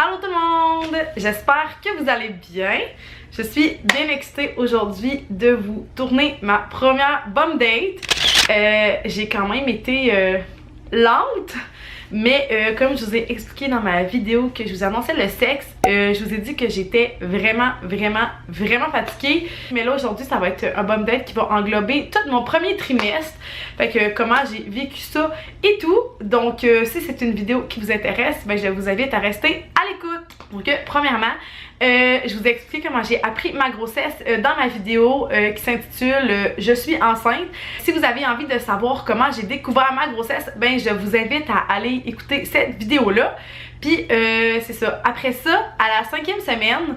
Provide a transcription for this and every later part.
Allô tout le monde! J'espère que vous allez bien. Je suis bien excitée aujourd'hui de vous tourner ma première bum date. J'ai quand même été lente, mais comme je vous ai expliqué dans ma vidéo que je vous annonçais le sexe, je vous ai dit que j'étais vraiment fatiguée. Mais là aujourd'hui ça va être un bum date qui va englober tout mon premier trimestre. Fait que comment j'ai vécu ça et tout. Donc si c'est une vidéo qui vous intéresse, ben, je vous invite à rester à l'écoute. Donc premièrement, je vous ai expliqué comment j'ai appris ma grossesse dans ma vidéo qui s'intitule Je suis enceinte. Si vous avez envie de savoir comment j'ai découvert ma grossesse, ben je vous invite à aller écouter cette vidéo-là. Puis c'est ça. Après ça, à la 5e semaine,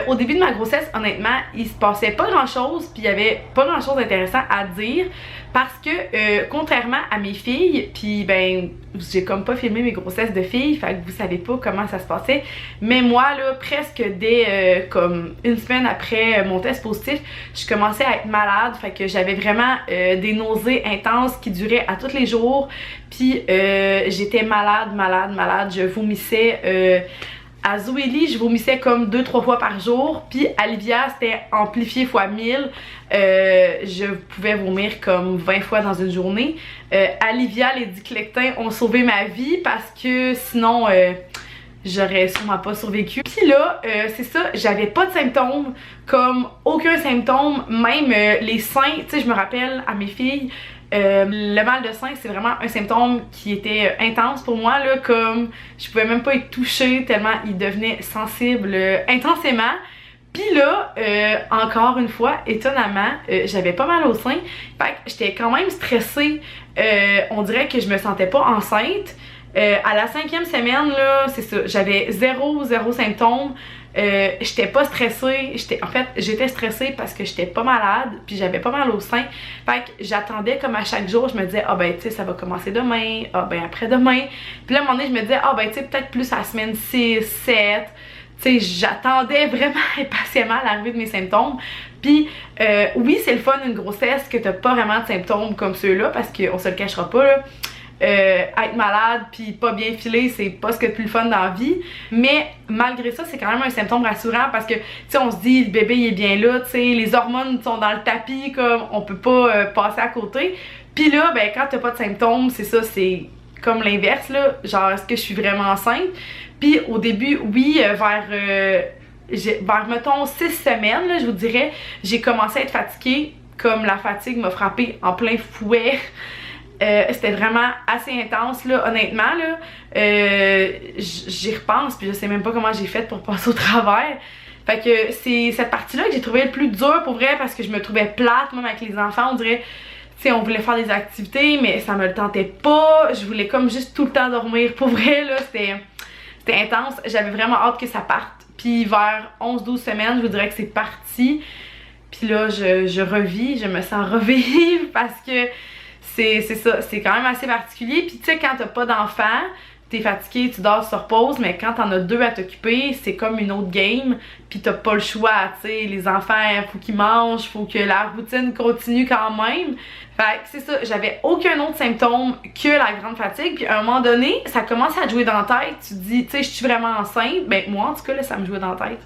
au début de ma grossesse, honnêtement, il se passait pas grand-chose, puis il y avait pas grand-chose d'intéressant à dire parce que contrairement à mes filles, puis ben j'ai comme pas filmé mes grossesses de filles, fait que vous savez pas comment ça se passait, mais moi là, presque dès comme une semaine après mon test positif, je commençais à être malade, fait que j'avais vraiment des nausées intenses qui duraient à tous les jours, puis j'étais malade, je vomissais. À Zoélie, je vomissais comme 2-3 fois par jour. Puis à Livia, c'était amplifié fois 1000. Je pouvais vomir comme 20 fois dans une journée. À Livia, les diclectins ont sauvé ma vie parce que sinon, j'aurais sûrement pas survécu. Puis là, c'est ça, j'avais pas de symptômes, comme aucun symptôme, même les seins. Tu sais, je me rappelle à mes filles, le mal de sein c'est vraiment un symptôme qui était intense pour moi là, comme je pouvais même pas être touchée tellement il devenait sensible intensément. Puis là, encore une fois, étonnamment, j'avais pas mal au sein, fait que j'étais quand même stressée, on dirait que je me sentais pas enceinte. À la 5e semaine là, c'est ça, j'avais zéro symptômes. J'étais pas stressée, en fait j'étais stressée parce que j'étais pas malade, puis j'avais pas mal au sein, fait que j'attendais comme à chaque jour, je me disais ah ben tu sais ça va commencer demain, ah ben après demain, puis là à un moment donné je me disais ah ben tu sais peut-être plus à la semaine 6, 7, tu sais j'attendais vraiment impatiemment l'arrivée de mes symptômes. Puis oui c'est le fun une grossesse que t'as pas vraiment de symptômes comme ceux-là, parce qu'on se le cachera pas là. Être malade puis pas bien filé, c'est pas ce que de plus le fun dans la vie, mais malgré ça c'est quand même un symptôme rassurant parce que tu sais on se dit le bébé il est bien là, tu sais les hormones sont dans le tapis, comme on peut pas passer à côté. Puis là ben quand t'as pas de symptômes, c'est ça, c'est comme l'inverse là, genre est-ce que je suis vraiment enceinte. Puis au début oui, vers mettons 6 semaines là, je vous dirais, j'ai commencé à être fatiguée, comme la fatigue m'a frappée en plein fouet. C'était vraiment assez intense là, honnêtement là, j'y repense puis je sais même pas comment j'ai fait pour passer au travers. Fait que c'est cette partie là que j'ai trouvé le plus dur pour vrai, parce que je me trouvais plate même avec les enfants, on dirait, tu sais on voulait faire des activités mais ça me le tentait pas, je voulais comme juste tout le temps dormir, pour vrai là, c'était intense, j'avais vraiment hâte que ça parte. Puis vers 11-12 semaines je vous dirais que c'est parti, puis là je revis, je me sens revivre parce que c'est ça, c'est quand même assez particulier. Puis tu sais quand t'as pas d'enfant, t'es fatigué, tu dors, tu te reposes, mais quand t'en as 2 à t'occuper, c'est comme une autre game, puis t'as pas le choix, tu sais, les enfants, faut qu'ils mangent, faut que la routine continue quand même. Fait que c'est ça, j'avais aucun autre symptôme que la grande fatigue, puis à un moment donné, ça commence à te jouer dans la tête, tu te dis, tu sais, je suis vraiment enceinte, ben moi en tout cas là, ça me jouait dans la tête.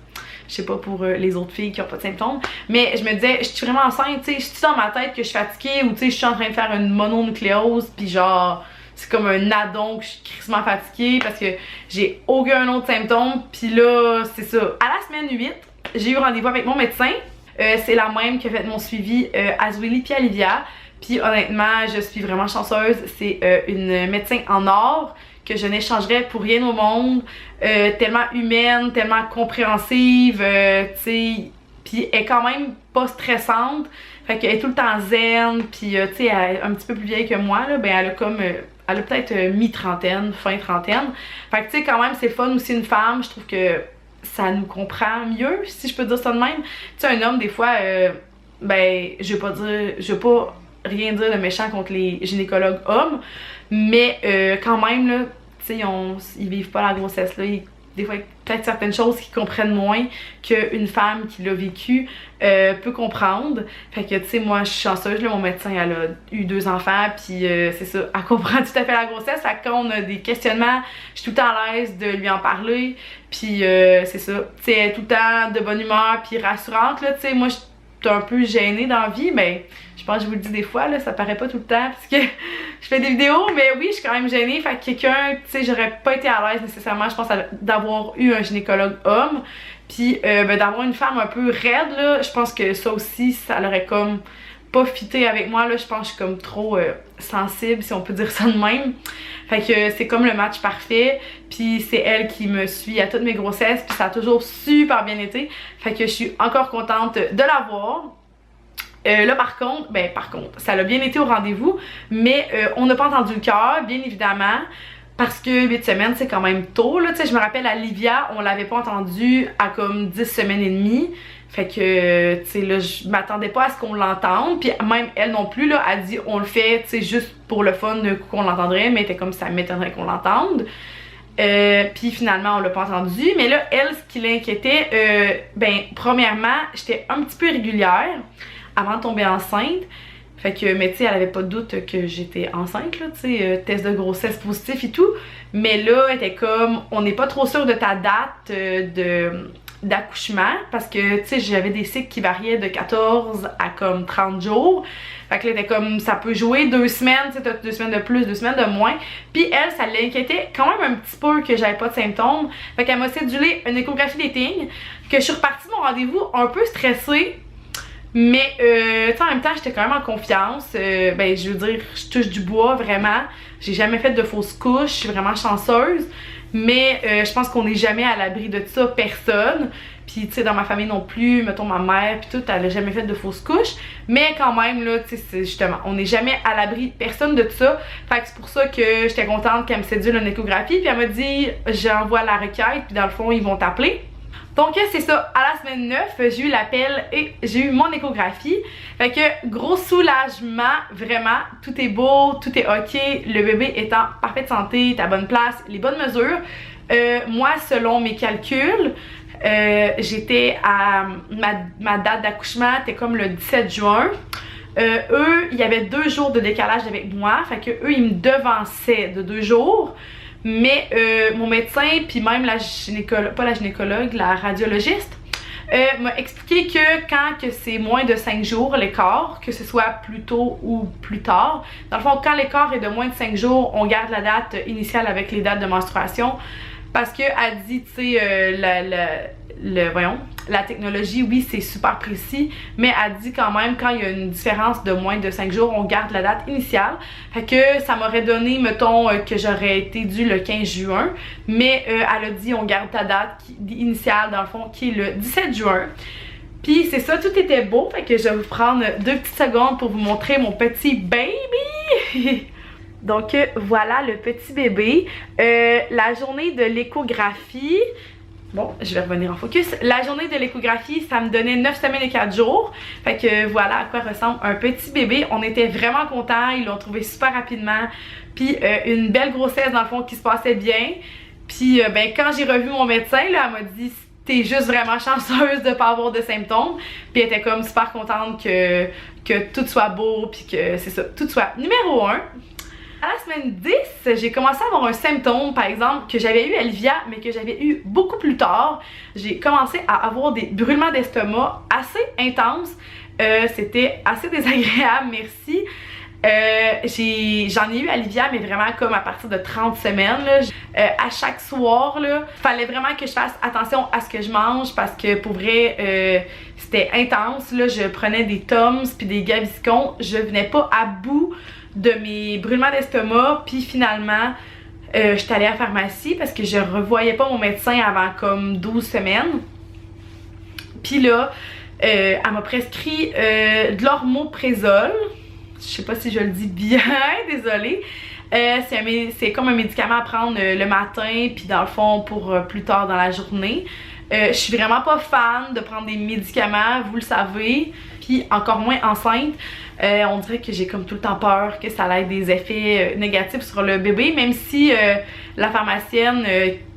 Je sais pas pour les autres filles qui ont pas de symptômes, mais je me disais, je suis vraiment enceinte, tu sais, je suis dans ma tête que je suis fatiguée, ou tu sais, je suis en train de faire une mononucléose, puis genre, c'est comme un addon que je suis crissement fatiguée parce que j'ai aucun autre symptôme. Puis là, c'est ça. À la semaine 8, j'ai eu rendez-vous avec mon médecin. C'est la même qui a fait mon suivi à Zoélie puis à Livia. Puis honnêtement, je suis vraiment chanceuse. C'est une médecin en or que je n'échangerais pour rien au monde. Tellement humaine, tellement compréhensive, tu sais. Puis elle est quand même pas stressante. Fait qu'elle est tout le temps zen. Puis tu sais, elle est un petit peu plus vieille que moi, là. Ben elle a comme... elle a peut-être mi-trentaine, fin trentaine. Fait que tu sais, quand même, c'est fun aussi une femme. Je trouve que ça nous comprend mieux, si je peux dire ça de même. Tu sais, un homme, des fois, ben, je vais pas rien dire de méchant contre les gynécologues hommes. Mais quand même, là, tu sais, ils vivent pas la grossesse, là. des fois peut-être certaines choses qu'ils comprennent moins qu'une femme qui l'a vécu peut comprendre. Fait que tu sais, moi je suis chanceuse, là, mon médecin elle a eu 2 enfants, puis c'est ça, elle comprend tout à fait la grossesse. Fait que quand on a des questionnements, je suis tout le temps à l'aise de lui en parler, puis c'est ça, tu sais, elle est tout le temps de bonne humeur puis rassurante là, tu sais. Moi je suis un peu gênée dans la vie, mais je pense que je vous le dis des fois, là, ça paraît pas tout le temps parce que je fais des vidéos, mais oui, je suis quand même gênée. Fait que quelqu'un, tu sais, j'aurais pas été à l'aise nécessairement, je pense, d'avoir eu un gynécologue homme. Puis d'avoir une femme un peu raide, là, je pense que ça aussi, ça l'aurait comme pas fité avec moi, là. Je pense que je suis comme trop sensible, si on peut dire ça de même. Fait que c'est comme le match parfait. Puis c'est elle qui me suit à toutes mes grossesses, puis ça a toujours super bien été. Fait que je suis encore contente de l'avoir. Là par contre, ça a bien été au rendez-vous, mais on n'a pas entendu le cœur, bien évidemment, parce que 8 semaines c'est quand même tôt, là, tu sais. Je me rappelle à Livia, on l'avait pas entendu à comme 10 semaines et demie, fait que, tu sais, là, je m'attendais pas à ce qu'on l'entende, puis même elle non plus, là, a dit on le fait, tu sais, juste pour le fun qu'on l'entendrait, mais était comme ça m'étonnerait qu'on l'entende. Puis finalement on l'a pas entendu, mais là, elle, ce qui l'inquiétait, premièrement, j'étais un petit peu irrégulière avant de tomber enceinte. Fait que, mais tu sais, elle avait pas de doute que j'étais enceinte, là, tu sais, test de grossesse positif et tout. Mais là, elle était comme, on n'est pas trop sûr de ta date d'accouchement, parce que, tu sais, j'avais des cycles qui variaient de 14 à comme 30 jours. Fait que là, elle était comme, ça peut jouer 2 semaines, tu sais, t'as 2 semaines de plus, 2 semaines de moins. Puis elle, ça l'inquiétait quand même un petit peu que j'avais pas de symptômes. Fait qu'elle m'a cédulé une échographie d'éting, que je suis repartie de mon rendez-vous un peu stressée. Mais tu sais, en même temps, j'étais quand même en confiance. Je veux dire, je touche du bois, vraiment. J'ai jamais fait de fausse couche, je suis vraiment chanceuse. Mais je pense qu'on n'est jamais à l'abri de ça, personne. Puis tu sais, dans ma famille non plus, mettons ma mère puis tout, elle a jamais fait de fausse couche. Mais quand même, là, tu sais, justement, on n'est jamais à l'abri, personne de tout ça. Fait que c'est pour ça que j'étais contente qu'elle me cédule une échographie. Puis elle m'a dit, j'envoie la requête, puis dans le fond, ils vont t'appeler. Donc c'est ça, à la semaine 9, j'ai eu l'appel et j'ai eu mon échographie. Fait que gros soulagement, vraiment, tout est beau, tout est ok, le bébé est en parfaite santé, est à bonne place, les bonnes mesures. Moi, selon mes calculs, j'étais à ma date d'accouchement, c'était comme le 17 juin. Eux, il y avait 2 jours de décalage avec moi, fait que eux, ils me devançaient de 2 jours. Mais mon médecin, puis même la gynécologue, pas la gynécologue, la radiologiste, m'a expliqué que quand que c'est moins de 5 jours l'écart, que ce soit plus tôt ou plus tard, dans le fond, quand l'écart est de moins de 5 jours, on garde la date initiale avec les dates de menstruation. Parce que elle dit, tu sais, la technologie, oui, c'est super précis, mais elle dit quand même, quand il y a une différence de moins de 5 jours, on garde la date initiale. Fait que ça m'aurait donné, mettons, que j'aurais été due le 15 juin, mais elle a dit, on garde ta date initiale, dans le fond, qui est le 17 juin. Puis c'est ça, tout était beau, fait que je vais vous prendre 2 petites secondes pour vous montrer mon petit baby. Donc voilà le petit bébé. La journée de l'échographie, bon, je vais revenir en focus. La journée de l'échographie, ça me donnait 9 semaines et 4 jours. Fait que voilà à quoi ressemble un petit bébé. On était vraiment contents, ils l'ont trouvé super rapidement. Puis une belle grossesse dans le fond qui se passait bien. Puis quand j'ai revu mon médecin, là, elle m'a dit t'es juste vraiment chanceuse de pas avoir de symptômes. Puis elle était comme super contente que tout soit beau, puis que c'est ça, tout soit numéro 1. À la semaine 10, j'ai commencé à avoir un symptôme, par exemple, que j'avais eu à Livia, mais que j'avais eu beaucoup plus tard. J'ai commencé à avoir des brûlements d'estomac assez intenses. C'était assez désagréable, merci. J'en ai eu à Livia, mais vraiment comme à partir de 30 semaines. Là. À chaque soir, il fallait vraiment que je fasse attention à ce que je mange parce que pour vrai, c'était intense. Là. Je prenais des Tums puis des Gaviscon. Je venais pas à bout de mes brûlements d'estomac, puis finalement j'étais allée à la pharmacie parce que je revoyais pas mon médecin avant comme 12 semaines. Puis là elle m'a prescrit de l'Ormoprazole, je sais pas si je le dis bien, désolée. C'est comme un médicament à prendre le matin, puis dans le fond pour plus tard dans la journée. Je suis vraiment pas fan de prendre des médicaments, vous le savez, puis encore moins enceinte. On dirait que j'ai comme tout le temps peur que ça ait des effets négatifs sur le bébé, même si la pharmacienne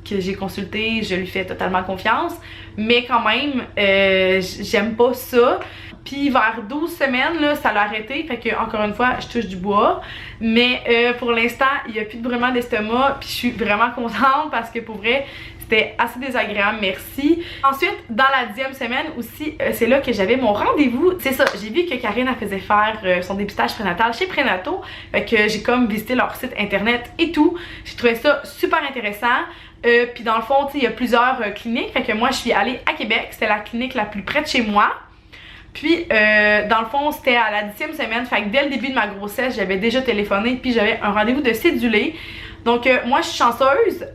que j'ai consulté, je lui fais totalement confiance. Mais quand même, j'aime pas ça. Puis vers 12 semaines, là, ça l'a arrêté. Fait que, encore une fois, je touche du bois. Mais pour l'instant, il n'y a plus de brûlement d'estomac. Puis je suis vraiment contente parce que pour vrai, c'était assez désagréable, merci. Ensuite, dans la 10e semaine aussi, c'est là que j'avais mon rendez-vous. C'est ça, j'ai vu que Karine elle faisait faire son dépistage prénatal chez Prénato. Fait que j'ai comme visité leur site internet et tout. J'ai trouvé ça super intéressant. Puis dans le fond, tu sais, il y a plusieurs cliniques. Fait que moi, je suis allée à Québec. C'était la clinique la plus près de chez moi. Puis, dans le fond, c'était à la 10e semaine. Fait que dès le début de ma grossesse, j'avais déjà téléphoné. Puis j'avais un rendez-vous de cédulé. Donc, moi, je suis chanceuse.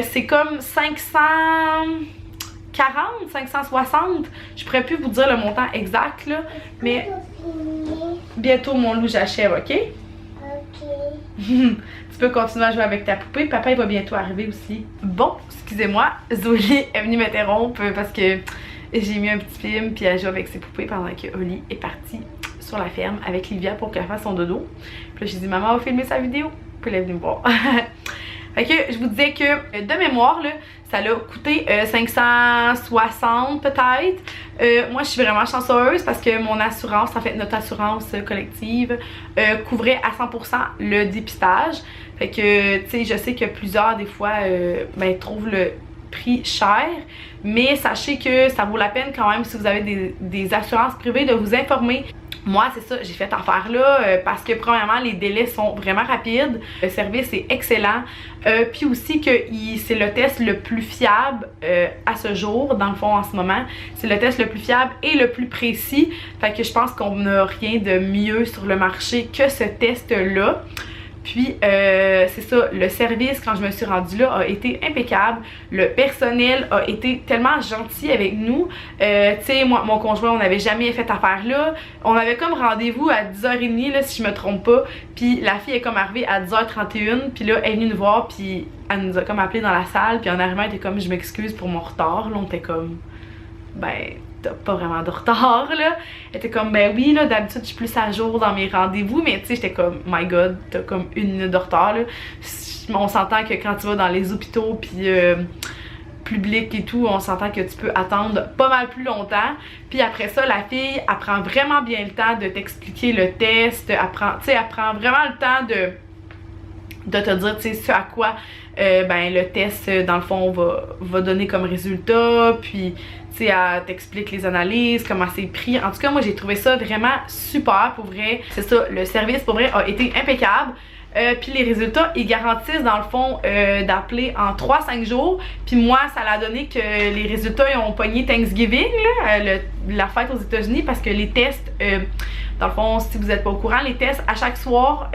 C'est comme 540, 560. Je pourrais plus vous dire le montant exact, là. Mais bientôt, mon loup, j'achève, ok? Ok. Tu peux continuer à jouer avec ta poupée. Papa, il va bientôt arriver aussi. Bon, excusez-moi. Zoé est venue m'interrompre parce que j'ai mis un petit film puis elle joue avec ses poupées pendant que Oli est partie sur la ferme avec Livia pour qu'elle fasse son dodo. Puis là, j'ai dit, maman va filmer sa vidéo. Puis elle est venue me voir. Fait que je vous disais que de mémoire, là, ça l'a coûté 560 peut-être. Moi, je suis vraiment chanceuse parce que mon assurance, en fait, notre assurance collective, couvrait à 100% le dépistage. Fait que, tu sais, je sais que plusieurs, des fois, ben, trouvent le prix cher, mais sachez que ça vaut la peine quand même si vous avez des assurances privées de vous informer. Moi, c'est ça, j'ai fait affaire là parce que premièrement, les délais sont vraiment rapides, le service est excellent, puis aussi que c'est le test le plus fiable à ce jour, dans le fond en ce moment, c'est le test le plus fiable et le plus précis, fait que je pense qu'on n'a rien de mieux sur le marché que ce test-là. Puis, c'est ça, le service, quand je me suis rendue là, a été impeccable. Le personnel a été tellement gentil avec nous. Tu sais, moi, mon conjoint, on n'avait jamais fait affaire là. On avait comme rendez-vous à 10h30, là, si je me trompe pas. Puis, la fille est comme arrivée à 10h31. Puis là, elle est venue nous voir, puis elle nous a comme appelé dans la salle. Puis en arrivant, elle était comme, je m'excuse pour mon retard. Là, on était comme, ben, t'as pas vraiment de retard, là. Elle était comme, ben oui, là, d'habitude, je suis plus à jour dans mes rendez-vous, mais tu sais, j'étais comme, my god, t'as comme 1 minute de retard, là. On s'entend que quand tu vas dans les hôpitaux, puis publics et tout, on s'entend que tu peux attendre pas mal plus longtemps. Puis après ça, la fille, elle prend vraiment bien le temps de t'expliquer le test, elle prend vraiment le temps de te dire, tu sais, ce à quoi ben, le test, dans le fond, va donner comme résultat, puis tu sais, elle t'explique les analyses, comment c'est pris. En tout cas, moi, j'ai trouvé ça vraiment super, pour vrai. C'est ça, le service, pour vrai, a été impeccable. Puis les résultats, ils garantissent dans le fond d'appeler en 3-5 jours. Puis moi, ça l'a donné que les résultats ils ont pogné Thanksgiving, là, la fête aux États-Unis, parce que les tests, dans le fond, si vous n'êtes pas au courant, les tests à chaque soir,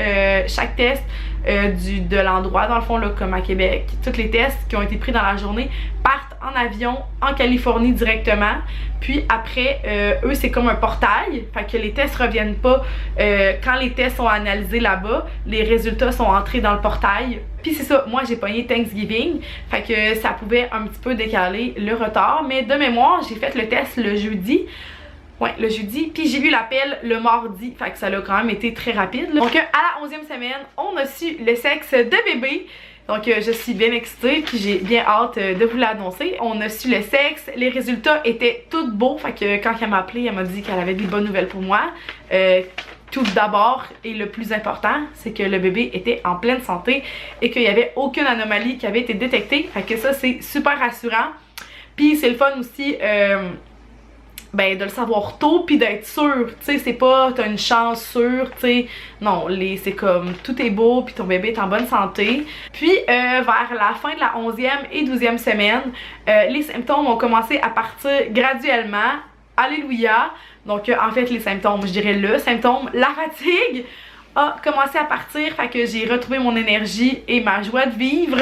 chaque test de l'endroit, dans le fond, là, comme à Québec, tous les tests qui ont été pris dans la journée partent en avion en Californie directement. Puis après, eux, c'est comme un portail. Fait que les tests reviennent pas. Quand les tests sont analysés là-bas, les résultats sont entrés dans le portail. Puis c'est ça, moi j'ai pogné Thanksgiving. Fait que ça pouvait un petit peu décaler le retard. Mais de mémoire, j'ai fait le test le jeudi. Ouais, le jeudi. Puis j'ai eu l'appel le mardi. Fait que ça a quand même été très rapide, là. Donc à la 11e semaine, on a su le sexe de bébé. Donc je suis bien excitée, puis j'ai bien hâte de vous l'annoncer. On a su le sexe, les résultats étaient tous beaux. Fait que quand elle m'a appelé, elle m'a dit qu'elle avait des bonnes nouvelles pour moi. Tout d'abord, et le plus important, c'est que le bébé était en pleine santé et qu'il n'y avait aucune anomalie qui avait été détectée. Fait que ça, c'est super rassurant. Puis c'est le fun aussi ben, de le savoir tôt puis d'être sûr, tu sais, c'est pas t'as une chance sûre, tu sais, non, c'est comme tout est beau puis ton bébé est en bonne santé. Puis vers la fin de la 11e et 12e semaine, les symptômes ont commencé à partir graduellement, alléluia. Donc en fait les symptômes, je dirais le symptôme, la fatigue a commencé à partir, fait que j'ai retrouvé mon énergie et ma joie de vivre.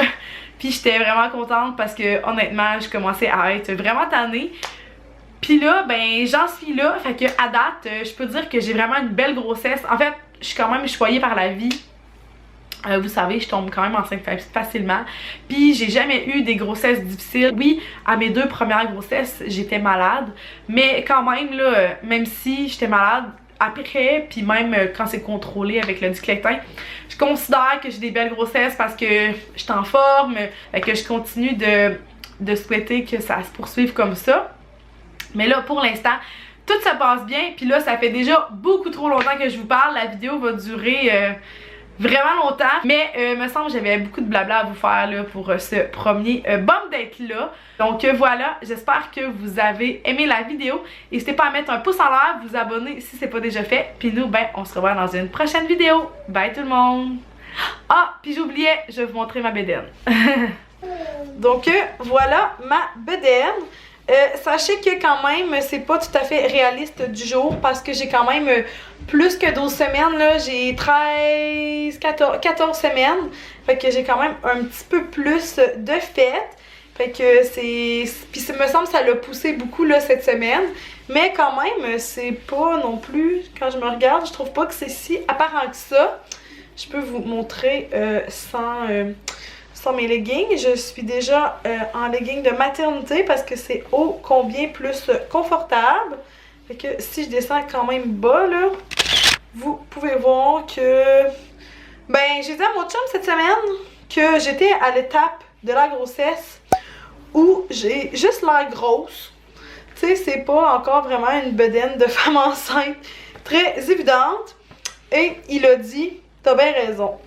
Puis j'étais vraiment contente parce que honnêtement, je commençais à être vraiment tannée. Puis là, ben j'en suis là, fait que à date, je peux dire que j'ai vraiment une belle grossesse. En fait, je suis quand même choyée par la vie. Vous savez, je tombe quand même enceinte facilement. Puis j'ai jamais eu des grossesses difficiles. Oui, à mes 2 premières grossesses, j'étais malade. Mais quand même, là, même si j'étais malade, après, puis même quand c'est contrôlé avec le Ducletin, je considère que j'ai des belles grossesses parce que je suis en forme, que je continue de souhaiter que ça se poursuive comme ça. Mais là, pour l'instant, tout se passe bien. Puis là, ça fait déjà beaucoup trop longtemps que je vous parle. La vidéo va durer vraiment longtemps. Mais me semble que j'avais beaucoup de blabla à vous faire là, pour ce premier bump date là. Donc voilà, j'espère que vous avez aimé la vidéo. N'hésitez pas à mettre un pouce en l'air, vous abonner si c'est pas déjà fait. Puis nous, ben, on se revoit dans une prochaine vidéo. Bye tout le monde! Ah, puis j'oubliais, je vais vous montrer ma bédaine. Donc voilà ma bédaine. Sachez que quand même, c'est pas tout à fait réaliste du jour parce que j'ai quand même plus que 12 semaines, là. J'ai 14 semaines. Fait que j'ai quand même un petit peu plus de fêtes. Fait que c'est... Puis ça me semble que ça l'a poussé beaucoup là cette semaine. Mais quand même, c'est pas non plus... Quand je me regarde, je trouve pas que c'est si apparent que ça. Je peux vous montrer sans mes leggings. Je suis déjà en leggings de maternité parce que c'est ô combien plus confortable. Fait que si je descends quand même bas là, vous pouvez voir que... Ben, j'ai dit à mon chum cette semaine que j'étais à l'étape de la grossesse où j'ai juste l'air grosse. Tu sais, c'est pas encore vraiment une bedaine de femme enceinte très évidente. Et il a dit, t'as bien raison.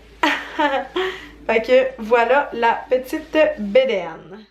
Fait que voilà la petite bédaine.